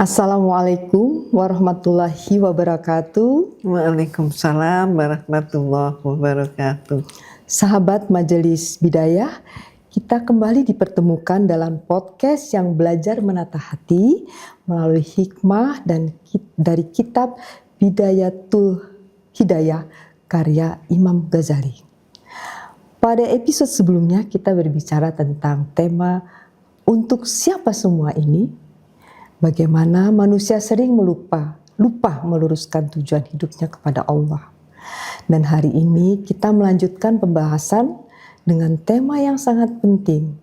Assalamualaikum warahmatullahi wabarakatuh. Waalaikumsalam warahmatullahi wabarakatuh. Sahabat Majelis Bidayah, kita kembali dipertemukan dalam podcast yang belajar menata hati melalui hikmah dan dari kitab Bidayatul Hidayah karya Imam Ghazali. Pada episode sebelumnya kita berbicara tentang tema untuk siapa semua ini? Bagaimana manusia sering lupa meluruskan tujuan hidupnya kepada Allah. Dan hari ini kita melanjutkan pembahasan dengan tema yang sangat penting,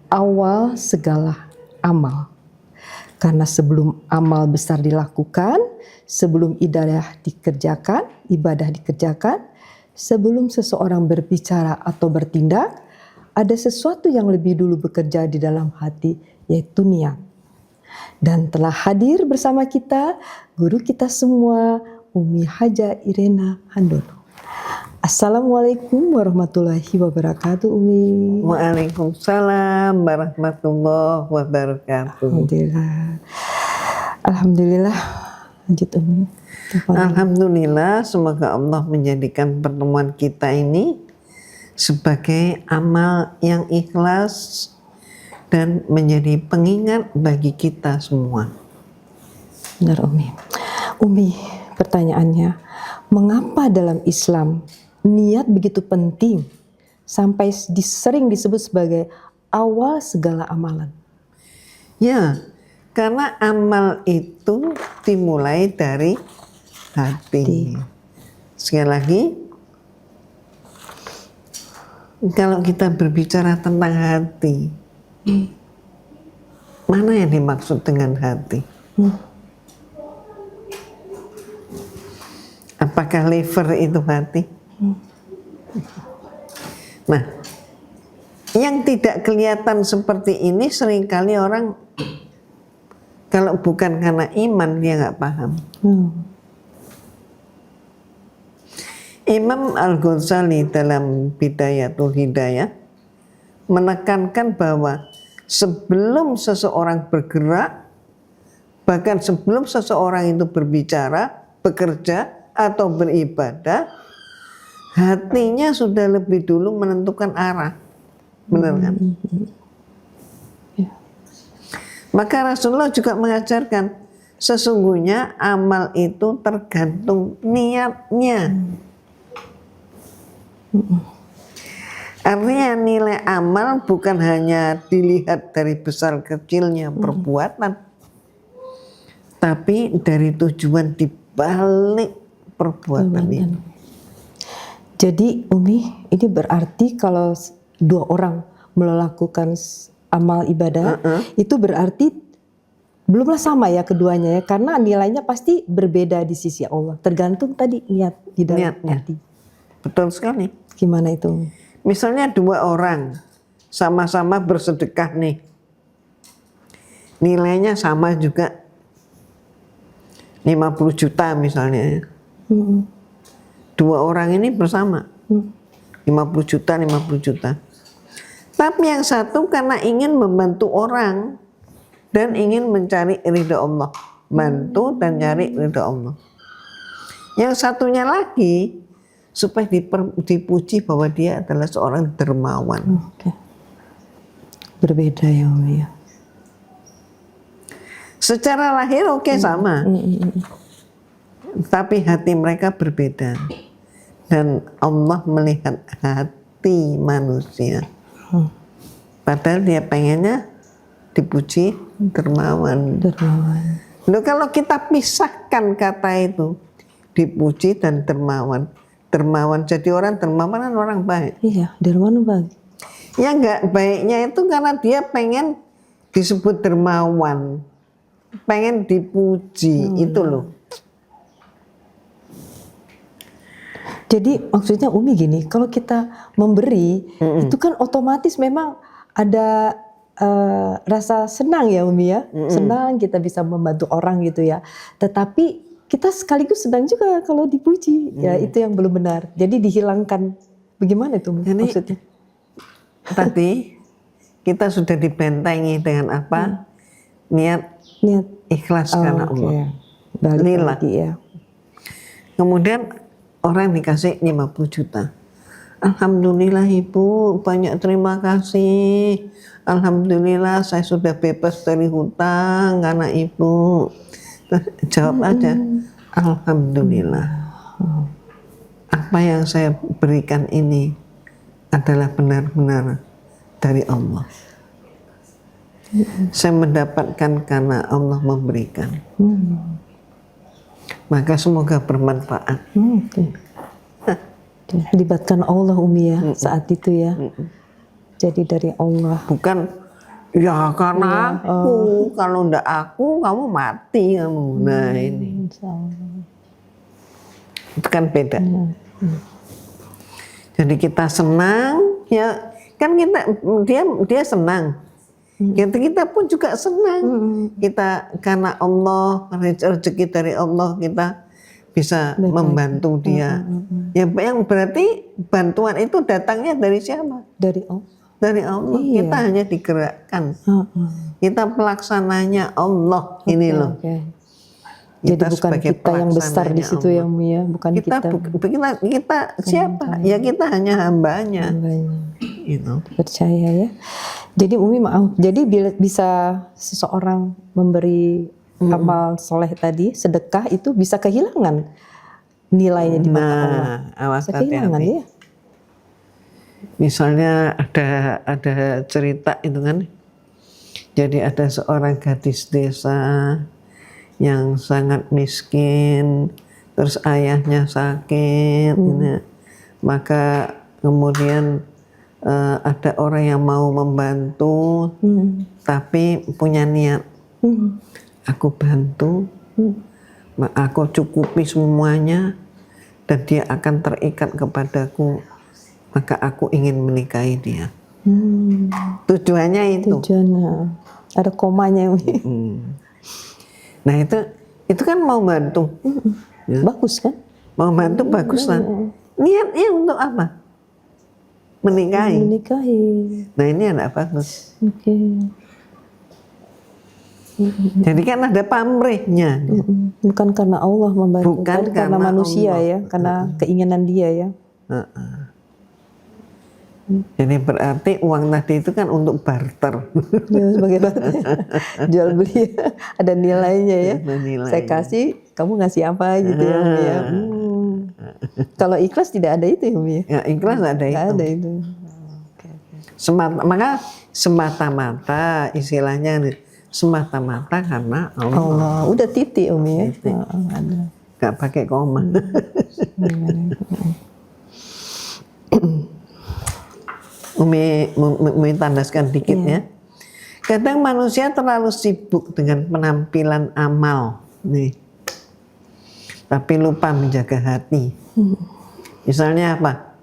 awal segala amal. Karena sebelum amal besar dilakukan, sebelum ibadah dikerjakan, sebelum seseorang berbicara atau bertindak, ada sesuatu yang lebih dulu bekerja di dalam hati, yaitu niat. Dan telah hadir bersama kita guru kita semua, Umi Haja Irena Handono. Assalamualaikum warahmatullahi wabarakatuh, Umi. Waalaikumsalam warahmatullahi wabarakatuh. Alhamdulillah. Lanjut, Umi. Alhamdulillah, semoga Allah menjadikan pertemuan kita ini sebagai amal yang ikhlas dan menjadi pengingat bagi kita semua. Benar, Umi. Umi, pertanyaannya, mengapa dalam Islam niat begitu penting sampai sering disebut sebagai awal segala amalan? Ya, karena amal itu dimulai dari hati. Sekali lagi, kalau kita berbicara tentang hati, mana yang dimaksud dengan hati? Apakah liver itu hati? Nah, yang tidak kelihatan seperti ini seringkali orang kalau bukan karena iman dia nggak paham. Imam Al-Ghazali dalam Bidayatul Hidayah menekankan bahwa sebelum seseorang bergerak, bahkan sebelum seseorang itu berbicara, bekerja, atau beribadah, hatinya sudah lebih dulu menentukan arah. Benar kan? Maka Rasulullah juga mengajarkan, sesungguhnya amal itu tergantung niatnya. Artinya nilai amal bukan hanya dilihat dari besar kecilnya perbuatan, tapi dari tujuan dibalik perbuatan itu. Jadi Umi, ini berarti kalau dua orang melakukan amal ibadah, itu berarti belumlah sama ya keduanya ya, karena nilainya pasti berbeda di sisi Allah. Tergantung tadi niat di dalam hati. Betul sekali. Gimana itu? Misalnya dua orang sama-sama bersedekah nih, nilainya sama juga 50 juta misalnya. Dua orang ini bersama 50 juta. Tapi yang satu karena ingin membantu orang dan ingin mencari ridha Allah, bantu dan cari ridha Allah. Yang satunya lagi supaya dipuji bahwa dia adalah seorang dermawan. Berbeda ya, Umi ya. Secara lahir sama, tapi hati mereka berbeda. Dan Allah melihat hati manusia. Padahal dia pengennya dipuji dermawan. Loh, kalau kita pisahkan kata itu, dipuji dan dermawan. Dermawan, jadi orang dermawan kan orang baik. Iya, dermawan baik. Ya enggak baiknya itu karena dia pengen disebut dermawan, pengen dipuji, itu loh. Jadi maksudnya Umi gini, kalau kita memberi, itu kan otomatis memang ada rasa senang ya Umi ya. Senang kita bisa membantu orang gitu ya. Tetapi kita sekaligus senang juga kalau dipuji. Ya itu yang belum benar. Jadi dihilangkan. Bagaimana itu maksudnya? Tadi kita sudah dibentengi dengan apa? Niat ikhlas karena oke. Allah. Balik Lillah. lagi ya. Kemudian orang dikasih 50 juta. Alhamdulillah Ibu, banyak terima kasih. Alhamdulillah saya sudah bebas dari hutang karena Ibu. Terus jawab aja, Alhamdulillah. Apa yang saya berikan ini adalah benar-benar dari Allah. Saya mendapatkan karena Allah memberikan. Maka semoga bermanfaat. Oke. Libatkan Allah Umi ya saat itu ya. Jadi dari Allah. Bukan ya karena aku, kalau ndak aku kamu mati kamu. Nah ini itu kan beda. Jadi kita senang ya kan, dia senang. Kita pun juga senang. Kita karena Allah, rezeki dari Allah, kita bisa membantu dia. Yang berarti bantuan itu datangnya dari siapa? Dari Allah. Dari Allah. Iya. Kita hanya digerakkan. Kita pelaksananya Allah. Ini loh. Oke. Jadi bukan sebagai kita yang besar di situ pelaksananya ya Umi ya, bukan kita. Kita siapa? Ya kita hanya hambanya. Gitu. Percaya ya. Jadi Umi maaf. Jadi bila bisa seseorang memberi amal soleh tadi, sedekah itu bisa kehilangan nilainya di mata Allah. Awas Bisa kehilangan hati-hati. ya. Misalnya ada cerita itu kan. Jadi ada seorang gadis desa yang sangat miskin, terus ayahnya sakit, maka kemudian ada orang yang mau membantu, tapi punya niat, aku bantu, aku cukupi semuanya, dan dia akan terikat kepadaku, maka aku ingin menikahi dia. Tujuannya itu. Tujuannya ada komanya Umi. Nah itu kan mau bantu, Bagus kan? mau bantu bagus lah. Niatnya untuk apa? Menikahi. Menikahi. Nah ini anak bagus. Oke. Jadi kan ada pamrihnya. Bukan karena Allah membantu, Bukan karena karena manusia Allah. ya, karena keinginan dia ya. Jadi berarti uang tadi itu kan untuk barter. Ya, sebagai barter. Jual beli ada nilainya ya. Ada nilainya. Saya kasih, kamu ngasih apa gitu ya Umi ya. Kalau ikhlas tidak ada itu ya Umi ya. Ya ikhlas ada Nggak itu. ada itu. Maka semata-mata istilahnya semata-mata karena Allah. Allah, udah titik Umi ya. Ada. Gak pakai koma. Umi tandaskan dikit ya. Kadang manusia terlalu sibuk dengan penampilan amal nih, tapi lupa menjaga hati. Misalnya apa?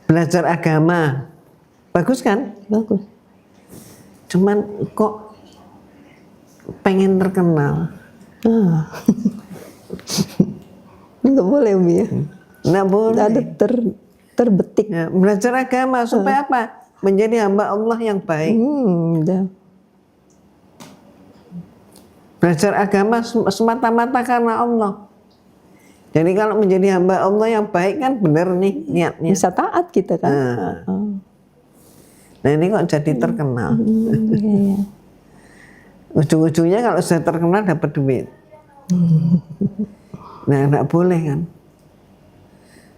Belajar agama, bagus kan? Bagus. Cuman kok pengen terkenal? Nggak boleh Umi ya. Nggak boleh. Ada terbetik. Ya, belajar agama supaya apa? Menjadi hamba Allah yang baik. Udah. Belajar agama semata-mata karena Allah. Jadi kalau menjadi hamba Allah yang baik kan benar nih niatnya. Bisa taat kita kan. Nah ini kok jadi terkenal. Iya. Ujung-ujungnya kalau sudah terkenal dapat duit. Nah nggak boleh kan.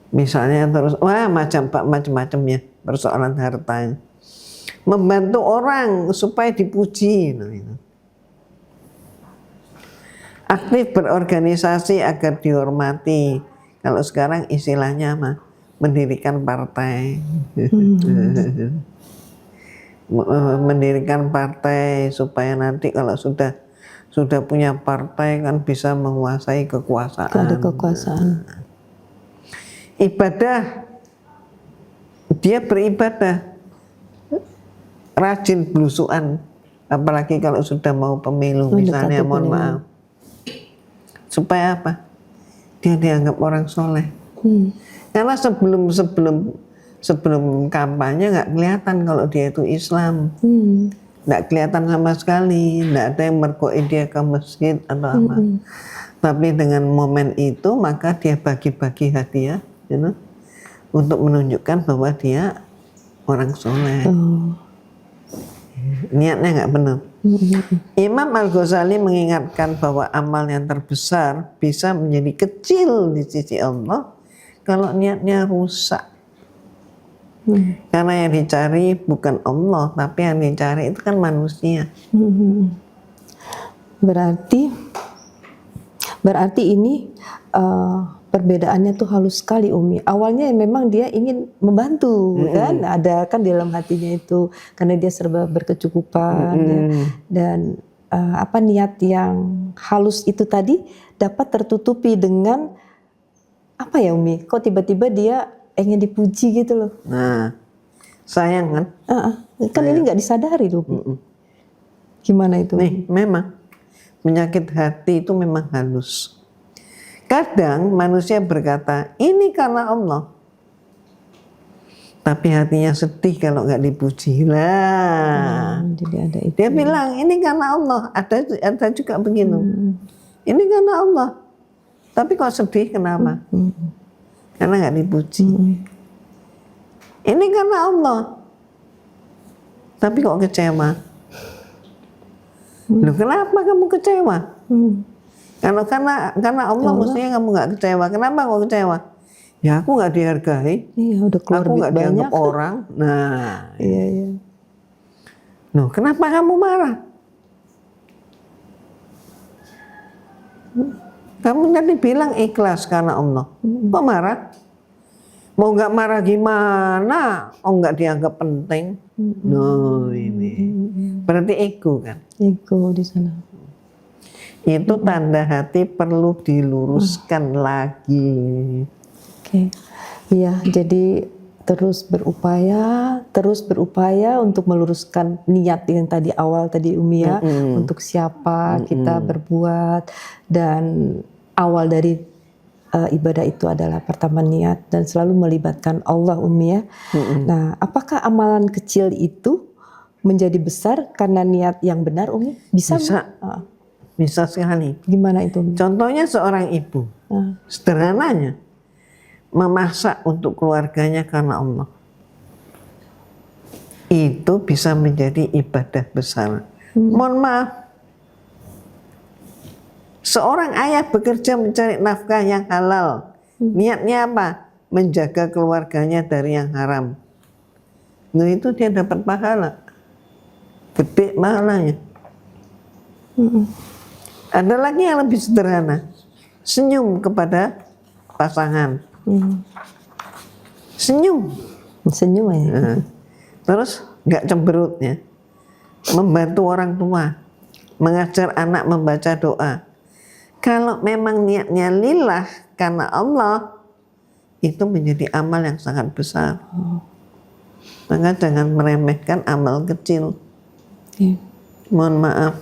Misalnya terus, wah macam-macam ya persoalan harta. Membantu orang supaya dipuji. Nah, itu. Aktif berorganisasi agar dihormati. Kalau sekarang istilahnya mah mendirikan partai. Mendirikan partai supaya nanti kalau sudah punya partai kan bisa menguasai kekuasaan. Ada kekuasaan. Ibadah, dia beribadah, rajin belusuan, apalagi kalau sudah mau pemilu misalnya, mohon maaf. Supaya apa? Dia dianggap orang soleh. Karena sebelum kampanye nggak kelihatan kalau dia itu Islam. nggak kelihatan sama sekali, nggak ada yang mergoki dia ke masjid atau apa. Tapi dengan momen itu maka dia bagi-bagi hadiah, untuk menunjukkan bahwa dia orang soleh. Niatnya nggak benar. Imam Al-Ghazali mengingatkan bahwa amal yang terbesar bisa menjadi kecil di sisi Allah kalau niatnya rusak. Karena yang dicari bukan Allah, tapi yang dicari itu kan manusia. Berarti ini perbedaannya tuh halus sekali, Umi. Awalnya memang dia ingin membantu, kan? Ada kan di dalam hatinya itu, karena dia serba berkecukupan, ya. Dan niat yang halus itu tadi dapat tertutupi dengan apa ya, Umi? Kok tiba-tiba dia ingin dipuji gitu loh? Nah, sayang kan? Kan ini nggak disadari loh, gimana itu? Nih, memang penyakit hati itu memang halus. Kadang manusia berkata, ini karena Allah. Tapi hatinya sedih kalau nggak dipuji. Lah, jadi ada itu. dia bilang, ini karena Allah. Ada juga begitu. Ini karena Allah. Tapi kok sedih, kenapa? Karena nggak dipuji. Ini karena Allah. Tapi kok kecewa? Loh, kenapa kamu kecewa? Karena Allah mestinya kamu nggak kecewa. Kenapa kok kecewa? Ya aku nggak dihargai. Iya, udah keluar aku nggak dianggap banyak orang. Nah, iya. Loh, kenapa kamu marah? Kamu tadi bilang ikhlas karena Allah. Kok marah? Mau nggak marah gimana? Oh, nggak dianggap penting. No, ini berarti ego kan? Ego di sana. Itu tanda hati perlu diluruskan lagi. Oke. Iya, jadi terus berupaya untuk meluruskan niat yang tadi awal tadi, Umi, ya. Untuk siapa kita berbuat, dan awal dari ibadah itu adalah pertama niat dan selalu melibatkan Allah, Umi, ya. Nah, apakah amalan kecil itu menjadi besar karena niat yang benar, Umi? Bisa. Bisa sekali. Gimana itu, Umi? Contohnya seorang ibu, sederhananya, memasak untuk keluarganya karena Allah. Itu bisa menjadi ibadah besar. Mohon maaf, seorang ayah bekerja mencari nafkah yang halal. Niatnya apa? Menjaga keluarganya dari yang haram. Nah, itu dia dapat pahala. Gede pahalanya. Ada lagi yang lebih sederhana. Senyum kepada pasangan. Senyum ya. Terus nggak cemberut, ya. Membantu orang tua, mengajar anak membaca doa. Kalau memang niatnya lillah karena Allah, itu menjadi amal yang sangat besar. Maka jangan meremehkan amal kecil. Mohon maaf,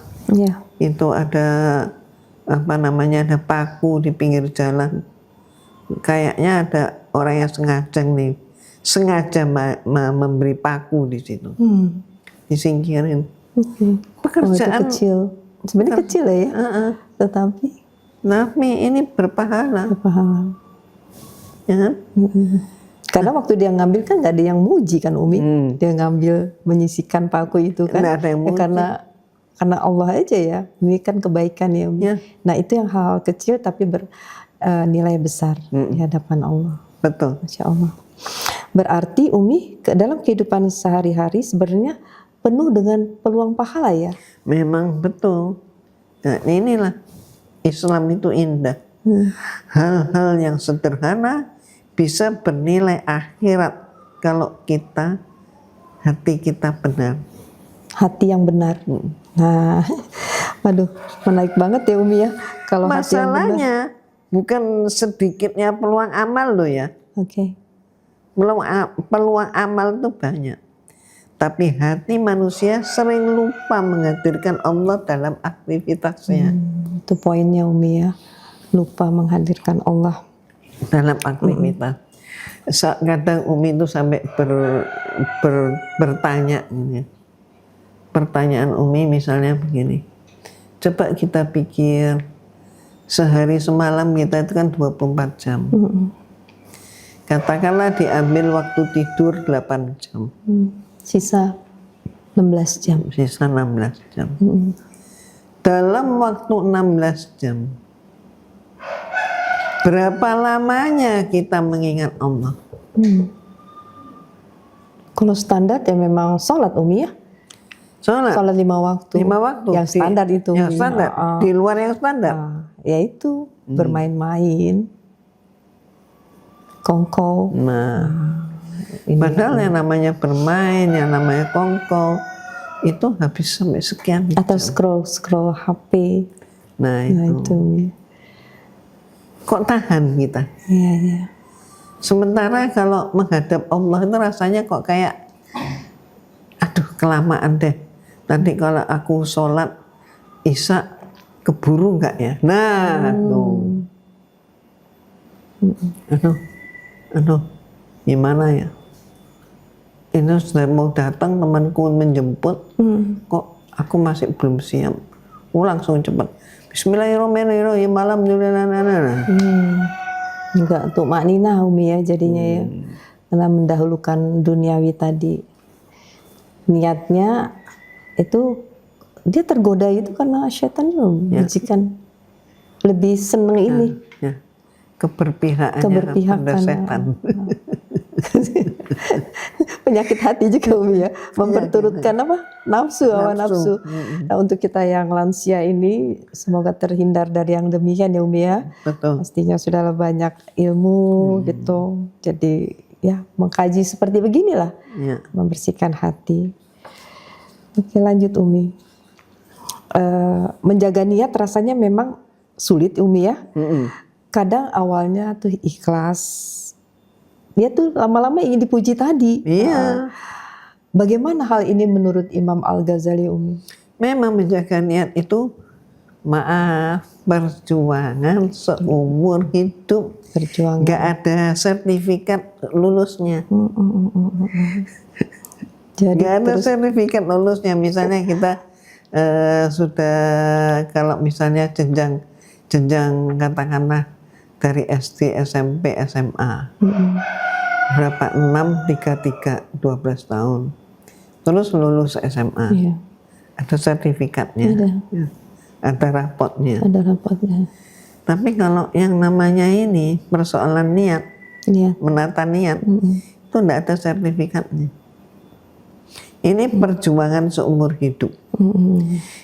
itu ada ada paku di pinggir jalan. Kayaknya ada orang yang sengaja memberi paku di situ, disingkirin. Pekerjaan kecil, sebenarnya kecil ya, tetapi ini berpahala. Ya. Karena waktu dia ngambil kan nggak ada yang muji kan, Umi. Dia ngambil menyisikan paku itu kan, ada yang muji. Karena Allah aja ya. Ini kan kebaikan ya, Umi. Nah, itu yang hal kecil tapi bernilai besar di hadapan Allah. Betul. Masya Allah. Berarti, Umi, dalam kehidupan sehari-hari sebenarnya penuh dengan peluang pahala ya. Memang betul. Nah, inilah Islam itu indah. Hal-hal yang sederhana bisa bernilai akhirat kalau hati kita benar. Hati yang benar. Nah, waduh, menarik banget ya, Umi, ya. Kalau masalahnya bukan sedikitnya peluang amal loh ya. Peluang amal itu banyak. Tapi hati manusia sering lupa menghadirkan Allah dalam aktivitasnya. Itu poinnya, Umi, ya. Lupa menghadirkan Allah dalam aktivitas. Kadang Umi itu sampai bertanya, pertanyaan Umi misalnya begini. Coba kita pikir, sehari semalam kita itu kan 24 jam. Katakanlah diambil waktu tidur 8 jam. Sisa 16 jam. Sisa 16 jam. Dalam waktu 16 jam, berapa lamanya kita mengingat Allah? Kalau standar ya memang sholat Umi ya. Sholat 5 waktu. 5 waktu. Yang standar itu. Yang standar. Di luar yang standar. Ya itu bermain-main, kongkow. Nah, padahal yang namanya bermain, yang namanya kongkow itu habis sampai sekian atau jam. scroll HP. Nah itu. Kok tahan kita? Iya. Sementara kalau menghadap Allah itu rasanya kok kayak, aduh kelamaan deh. Nanti kalau aku sholat Isya keburu nggak ya? Nah, aduh, gimana ya? Ini sudah mau datang temanku menjemput, kok aku masih belum siap. Langsung cepat. Bismillahirrahmanirrahim. Malam Enggak untuk maknina Umi ya jadinya ya, karena mendahulukan duniawi tadi. Niatnya itu dia tergoda itu karena setan menjikan lebih seneng ini. Keberpihakannya pada setan. Penyakit hati juga Umi ya, memperturutkan apa? Nafsu. Nah, untuk kita yang lansia ini semoga terhindar dari yang demikian ya Umi ya. Betul. Pastinya sudah banyak ilmu gitu. Jadi ya mengkaji seperti beginilah, membersihkan hati. Oke, lanjut Umi. Menjaga niat rasanya memang sulit Umi ya. Kadang awalnya tuh ikhlas. Dia tuh lama-lama ingin dipuji tadi. Iya. Bagaimana hal ini menurut Imam Al-Ghazali Umi? Memang menjaga niat itu perjuangan seumur hidup. Perjuangan. Gak ada sertifikat lulusnya. Jadi gak ada sertifikat lulusnya. Misalnya kita sudah, kalau misalnya jenjang katakanlah dari SD, SMP, SMA. Berapa? 6, 3, 12 tahun. Terus lulus SMA. Iya. Ada sertifikatnya. Ada rapotnya. Tapi kalau yang namanya ini persoalan niat, menata niat, itu enggak ada sertifikatnya. Ini perjuangan seumur hidup.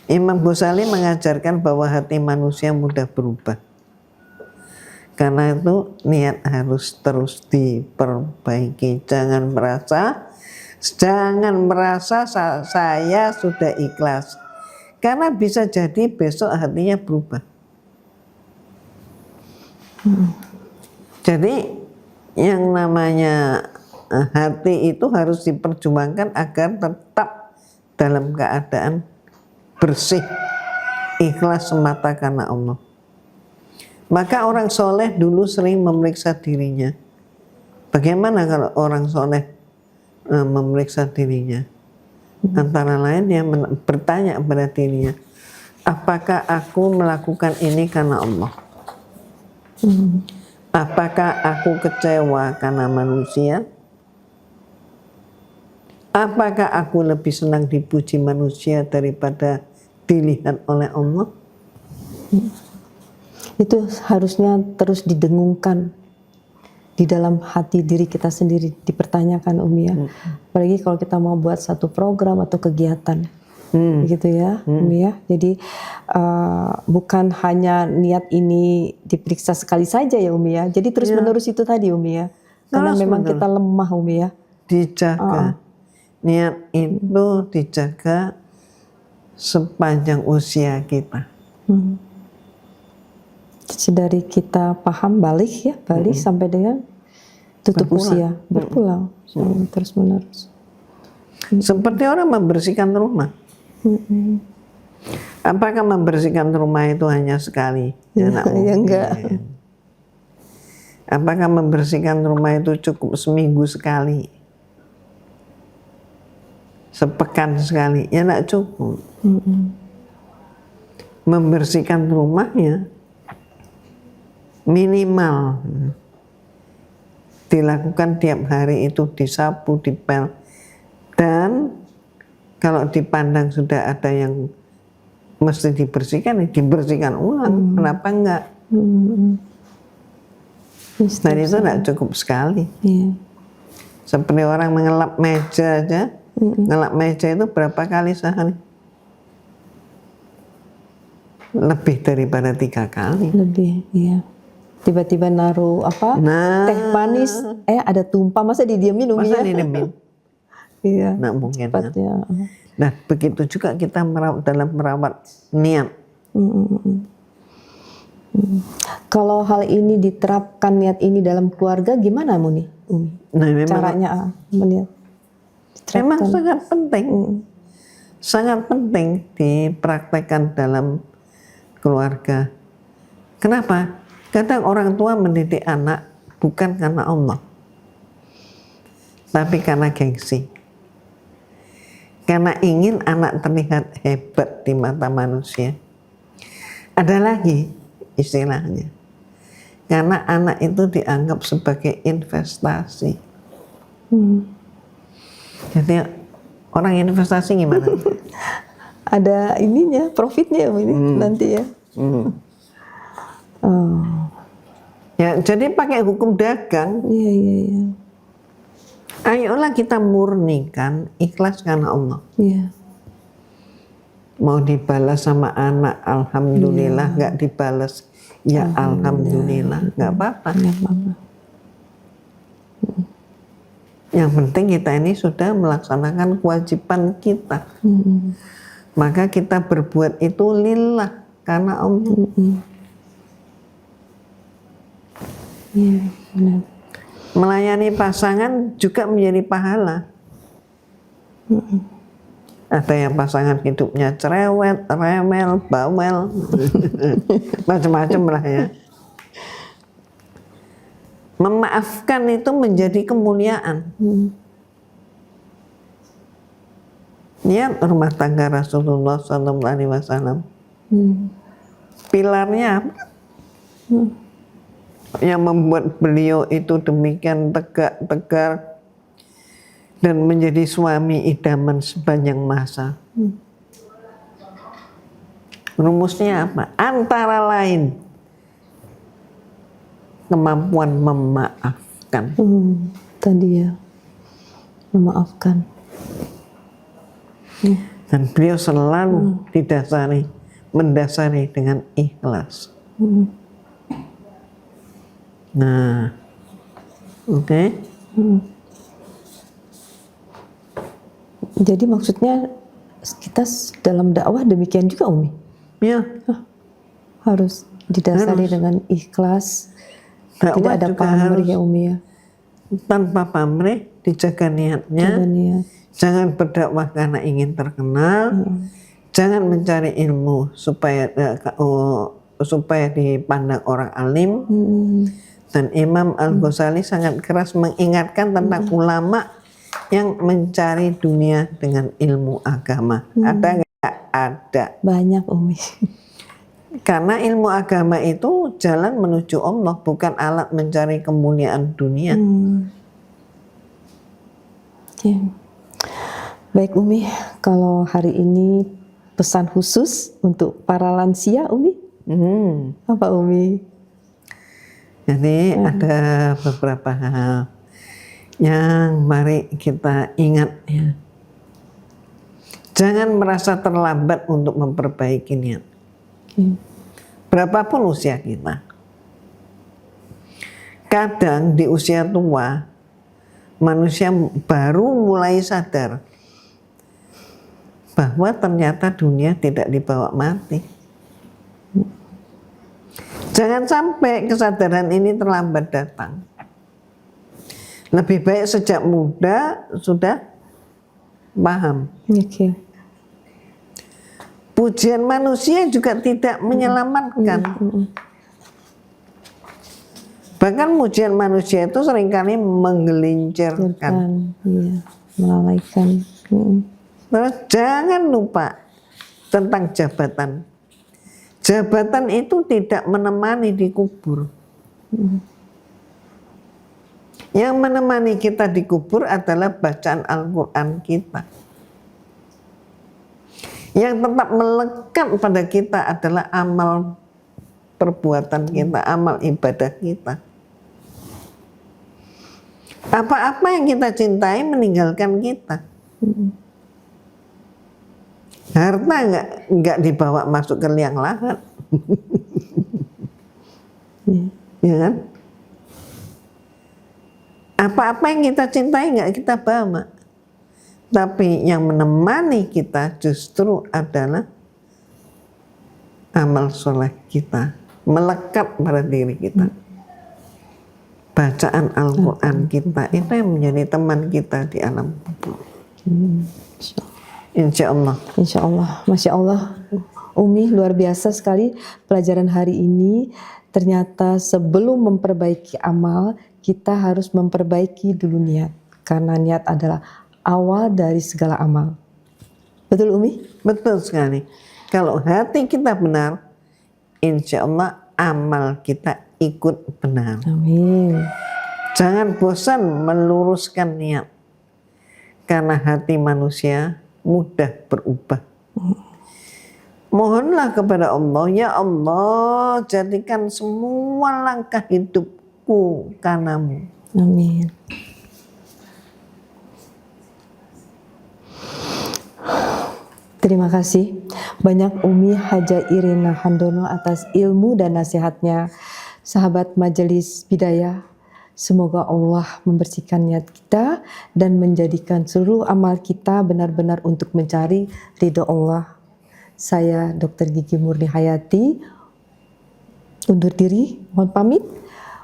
Imam Ghazali mengajarkan bahwa hati manusia mudah berubah. Karena itu niat harus terus diperbaiki. Jangan merasa saya sudah ikhlas. Karena bisa jadi besok hatinya berubah. Jadi yang namanya hati itu harus diperjuangkan agar tetap dalam keadaan bersih, ikhlas semata karena Allah. Maka orang soleh dulu sering memeriksa dirinya. Bagaimana kalau orang soleh memeriksa dirinya? Antara lain dia bertanya kepada dirinya, apakah aku melakukan ini karena Allah? Apakah aku kecewa karena manusia? Apakah aku lebih senang dipuji manusia daripada dilihat oleh Allah? Itu harusnya terus didengungkan di dalam hati diri kita sendiri, dipertanyakan Umi ya. Apalagi kalau kita mau buat satu program atau kegiatan, gitu ya Umi ya. Jadi bukan hanya niat ini diperiksa sekali saja ya Umi ya. Jadi terus menerus itu tadi Umi ya. Karena memang kita lemah Umi ya. Dijaga. Niat itu dijaga sepanjang usia kita. Dari kita paham balik sampai dengan tutup usia, berpulang terus menerus. Seperti orang membersihkan rumah. Apakah membersihkan rumah itu hanya sekali? Ya enggak. Apakah membersihkan rumah itu cukup seminggu sekali? sepekan sekali, ya tidak cukup. Membersihkan rumahnya minimal dilakukan tiap hari itu, disapu, dipel, dan kalau dipandang sudah ada yang mesti dibersihkan, ya dibersihkan ulang. Kenapa enggak? Dan itu tidak cukup sekali. Seperti orang mengelap meja aja, ngelap meja itu berapa kali sehari? Lebih daripada 3 kali. Lebih, iya. Tiba-tiba naruh teh manis, ada tumpah, masa didiamin Umi? Masa didiamin? Iya. Nggak mungkin. Cepatnya. Nah, begitu juga kita dalam merawat niat. Kalau hal ini diterapkan, niat ini dalam keluarga, gimana Umi? Nah, memang Caranya melihat. memang sangat penting. Sangat penting dipraktekkan dalam keluarga. Kenapa? Kadang orang tua mendidik anak bukan karena Allah, tapi karena gengsi. Karena ingin anak terlihat hebat di mata manusia. Ada lagi istilahnya, karena anak itu dianggap sebagai investasi. Jadi orang investasi gimana? Ada ininya, profitnya ini nanti ya. Ya, jadi pakai hukum dagang. Iya. Ayolah kita murnikan, ikhlas karena Allah. Iya. Mau dibalas sama anak, alhamdulillah. Nggak dibalas, ya alhamdulillah. Nggak apa-apa. Yang penting kita ini sudah melaksanakan kewajiban kita. Maka kita berbuat itu lillah, karena Allah. Iya, benar. Melayani pasangan juga menjadi pahala. Ada yang pasangan hidupnya cerewet, remel, bawel, macam-macam lah ya. Memaafkan itu menjadi kemuliaan. Lihat rumah tangga Rasulullah SAW. Pilarnya apa? Yang membuat beliau itu demikian tegak, tegar, dan menjadi suami idaman sepanjang masa. Rumusnya apa? Antara lain kemampuan memaafkan. Tadi ya, memaafkan. Dan beliau selalu mendasari dengan ikhlas. Nah, oke. Jadi maksudnya kita dalam dakwah demikian juga Umi? Ya. Harus didasari dengan ikhlas. Dakwah tidak ada juga pamrih harus ya Umi ya? Tanpa pamrih, dijaga niatnya. Jangan berdakwah karena ingin terkenal. Jangan mencari ilmu supaya dipandang orang alim. Dan Imam Al-Ghazali sangat keras mengingatkan tentang ulama yang mencari dunia dengan ilmu agama. Ada nggak? Ada. Banyak Umi. Karena ilmu agama itu jalan menuju Allah, bukan alat mencari kemuliaan dunia. Okay. Baik Umi, kalau hari ini pesan khusus untuk para lansia Umi? Apa Umi? Jadi ada beberapa hal yang mari kita ingat ya. Jangan merasa terlambat untuk memperbaiki niat. Berapapun usia kita. Kadang di usia tua manusia baru mulai sadar bahwa ternyata dunia tidak dibawa mati. Jangan sampai kesadaran ini terlambat datang. Lebih baik sejak muda sudah paham. Okay. Pujian manusia juga tidak menyelamatkan. Bahkan pujian manusia itu seringkali menggelincirkan. Iya, melalaikan. Terus jangan lupa tentang jabatan. Jabatan itu tidak menemani di kubur. Yang menemani kita di kubur adalah bacaan Al-Quran kita. Yang tetap melekat pada kita adalah amal perbuatan kita, amal ibadah kita. Apa-apa yang kita cintai meninggalkan kita. Harta nggak dibawa masuk ke liang lahat. Ya kan? Apa-apa yang kita cintai nggak kita bawa, tapi yang menemani kita justru adalah amal soleh kita, melekat pada diri kita. Bacaan Al-Quran kita itu yang menjadi teman kita di alam kubur. Insya Allah. Insya Allah, Masya Allah. Umi, luar biasa sekali pelajaran hari ini. Ternyata sebelum memperbaiki amal, kita harus memperbaiki dulu niat. Karena niat adalah awal dari segala amal. Betul Umi? Betul sekali. Kalau hati kita benar, insya Allah amal kita ikut benar. Amin. Jangan bosan meluruskan niat. Karena hati manusia mudah berubah. Mohonlah kepada Allah, ya Allah, jadikan semua langkah hidupku karenamu. Amin. Terima kasih banyak Umi Haja Irina Handono atas ilmu dan nasihatnya. Sahabat Majelis Bidayah, semoga Allah membersihkan niat kita dan menjadikan seluruh amal kita benar-benar untuk mencari ridho Allah. Saya Dr. Gigi Murni Hayati undur diri, mohon pamit.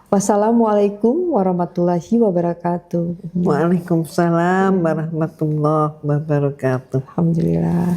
Wassalamualaikum warahmatullahi wabarakatuh. Waalaikumsalam warahmatullahi wabarakatuh. Alhamdulillah.